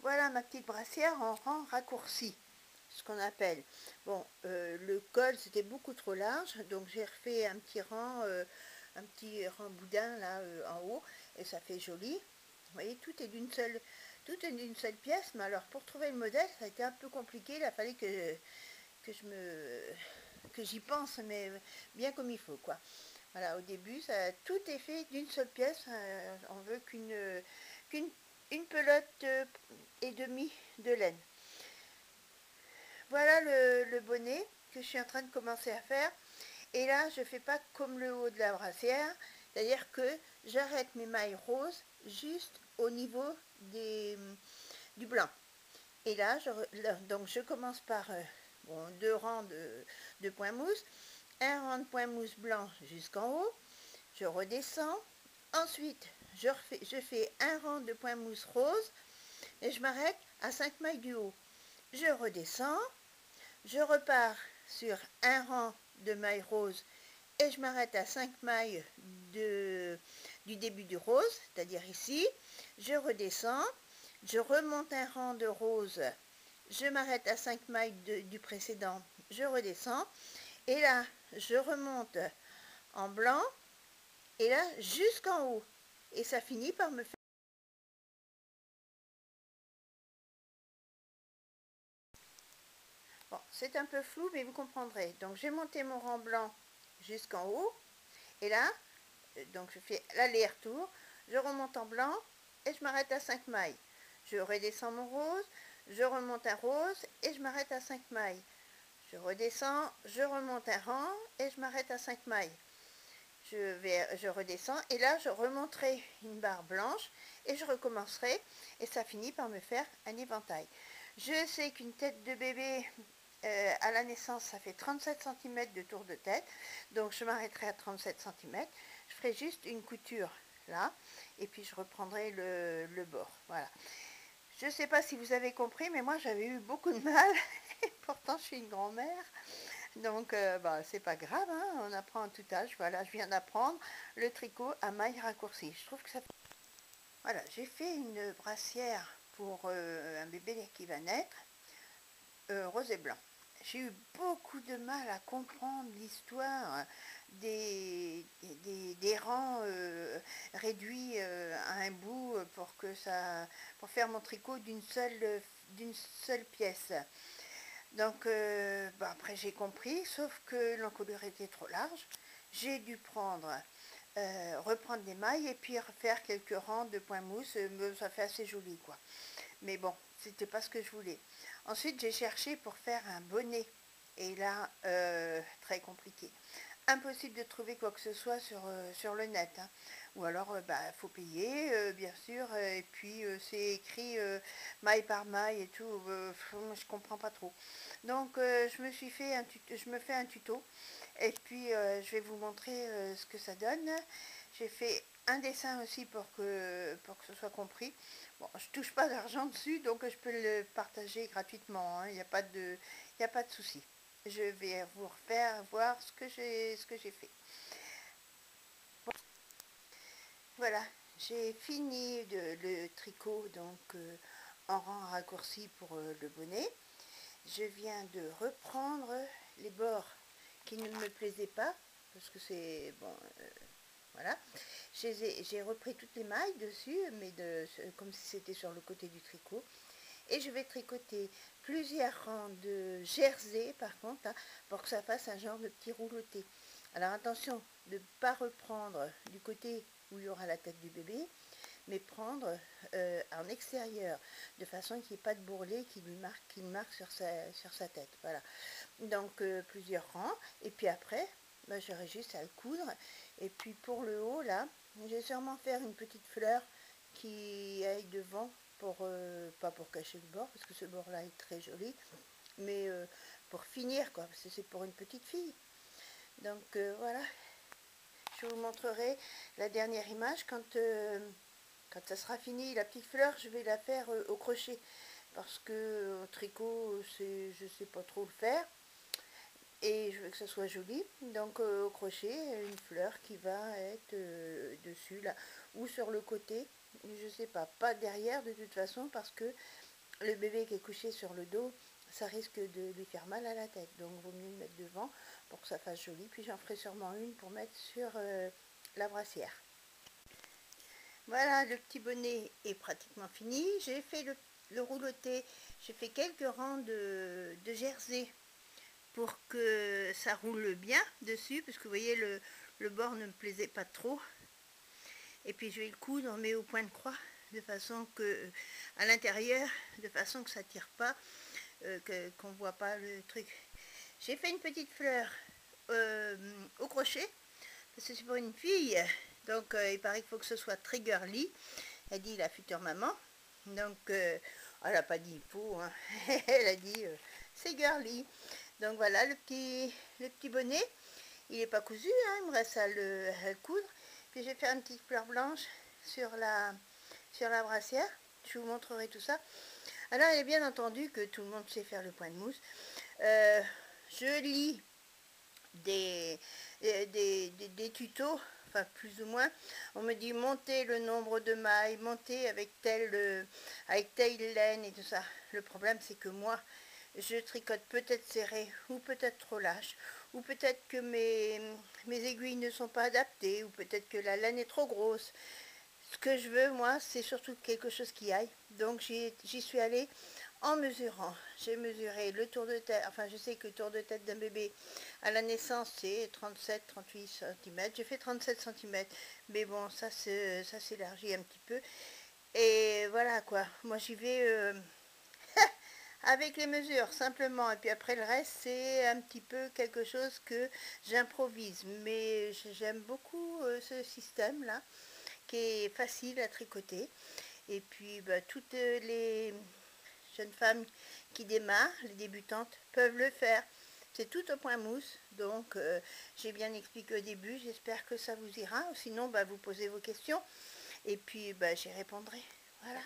Voilà ma petite brassière en rang raccourci, ce qu'on appelle. Bon, le col c'était beaucoup trop large, donc j'ai refait un petit rang boudin là en haut, et ça fait joli. Vous voyez, tout est d'une seule pièce, mais alors pour trouver le modèle, ça a été un peu compliqué. Il a fallu que j'y pense, mais bien comme il faut, quoi. Voilà, au début, tout est fait d'une seule pièce. On veut qu'une une pelote et demie de laine. Voilà le bonnet que je suis en train de commencer à faire. Et là, je ne fais pas comme le haut de la brassière, c'est-à-dire que j'arrête mes mailles roses juste au niveau du blanc. Et là, donc je commence par bon, deux rangs de points mousse, un rang de points mousse blanc jusqu'en haut, je redescends, ensuite je fais un rang de points mousse rose et je m'arrête à 5 mailles du haut. Je redescends, je repars sur un rang de mailles roses et je m'arrête à 5 mailles du début du rose, c'est-à-dire ici. Je redescends, je remonte un rang de rose, je m'arrête à 5 mailles du précédent, je redescends, et là, je remonte en blanc, et là, jusqu'en haut. Et ça finit par me faire... Bon, c'est un peu flou, mais vous comprendrez. Donc, j'ai monté mon rang blanc jusqu'en haut, et là, donc je fais l'aller-retour, je remonte en blanc, et je m'arrête à 5 mailles. Je redescends mon rose, je remonte un rose, et je m'arrête à 5 mailles. Je redescends, je remonte un rang, et je m'arrête à 5 mailles. Je redescends, et là, je remonterai une barre blanche, et je recommencerai, et ça finit par me faire un éventail. Je sais qu'une tête de bébé à la naissance, ça fait 37 cm de tour de tête, donc je m'arrêterai à 37 cm. Je ferai juste une couture là, et puis je reprendrai le bord. Voilà. Je ne sais pas si vous avez compris, mais moi j'avais eu beaucoup de mal, et pourtant je suis une grand-mère. Donc, bah, c'est pas grave, hein, on apprend à tout âge. Voilà, je viens d'apprendre le tricot à mailles raccourcies. Je trouve que ça... Voilà, j'ai fait une brassière pour un bébé qui va naître, rose et blanc. J'ai eu beaucoup de mal à comprendre l'histoire des rangs réduits à un bout pour faire mon tricot d'une seule pièce. Donc, bah, après j'ai compris, sauf que l'encolure était trop large. J'ai dû reprendre des mailles et puis refaire quelques rangs de points mousse. Ça fait assez joli, quoi. Mais bon, c'était pas ce que je voulais. Ensuite, j'ai cherché pour faire un bonnet. Et là, très compliqué. Impossible de trouver quoi que ce soit sur le net, hein. Ou alors, bah, faut payer, bien sûr, et puis c'est écrit maille par maille et tout, je comprends pas trop. Donc, je me fais un tuto, et puis je vais vous montrer ce que ça donne. J'ai fait un dessin aussi pour que ce soit compris. Bon, je touche pas d'argent dessus, donc je peux le partager gratuitement, hein, il n'y a pas de souci. Je vais vous refaire voir ce que j'ai fait. Bon, voilà, j'ai fini le tricot donc en rang raccourci pour le bonnet. Je viens de reprendre les bords qui ne me plaisaient pas, parce que c'est bon, voilà. J'ai repris toutes les mailles dessus, mais comme si c'était sur le côté du tricot. Et je vais tricoter plusieurs rangs de jersey par contre, hein, pour que ça fasse un genre de petit rouleauté. Alors attention de ne pas reprendre du côté où il y aura la tête du bébé, mais prendre en extérieur, de façon qu'il n'y ait pas de bourrelet qui le marque sur sa tête. Voilà. Donc plusieurs rangs, et puis après, bah, j'aurai juste à le coudre. Et puis pour le haut, là, je vais sûrement faire une petite fleur qui aille devant, pas pour cacher le bord, parce que ce bord-là est très joli, mais pour finir, quoi, parce que c'est pour une petite fille. Donc voilà, je vous montrerai la dernière image quand ça sera fini. La petite fleur, je vais la faire au crochet, parce que au tricot, je sais pas trop le faire, et je veux que ça soit joli. Donc au crochet, une fleur qui va être dessus, là, ou sur le côté, je sais pas derrière de toute façon, parce que le bébé qui est couché sur le dos, ça risque de lui faire mal à la tête. Donc il vaut mieux le mettre devant pour que ça fasse joli. Puis j'en ferai sûrement une pour mettre sur la brassière. Voilà, le petit bonnet est pratiquement fini. J'ai fait le rouloté, j'ai fait quelques rangs de jersey pour que ça roule bien dessus, parce que vous voyez le bord ne me plaisait pas trop. Et puis je vais le coudre, mais au point de croix, de façon que, à l'intérieur, de façon que ça tire pas, qu'on voit pas le truc. J'ai fait une petite fleur au crochet, parce que c'est pour une fille, donc il paraît qu'il faut que ce soit très girly. Elle dit la future maman, donc elle n'a pas dit il faut, hein. Elle a dit c'est girly. Donc voilà le petit bonnet, il n'est pas cousu, hein, il me reste à le coudre. Puis je vais faire une petite fleur blanche sur la brassière, je vous montrerai tout ça. Alors il est bien entendu que tout le monde sait faire le point de mousse. Je lis des tutos, enfin plus ou moins. On me dit monter le nombre de mailles, monter avec telle laine et tout ça. Le problème c'est que moi je tricote peut-être serré ou peut-être trop lâche, ou peut-être que mes aiguilles ne sont pas adaptées, ou peut-être que la laine est trop grosse. Ce que je veux moi c'est surtout quelque chose qui aille, donc j'y suis allée en mesurant. J'ai mesuré le tour de tête, enfin je sais que le tour de tête d'un bébé à la naissance c'est 37-38 cm, j'ai fait 37 cm, mais bon ça s'élargit un petit peu, et voilà quoi, moi j'y vais avec les mesures simplement, et puis après le reste c'est un petit peu quelque chose que j'improvise, mais j'aime beaucoup ce système là qui est facile à tricoter. Et puis bah, toutes les jeunes femmes qui démarrent, les débutantes, peuvent le faire. C'est tout au point mousse, donc j'ai bien expliqué au début, j'espère que ça vous ira. Sinon, bah, vous posez vos questions et puis bah, j'y répondrai. Voilà.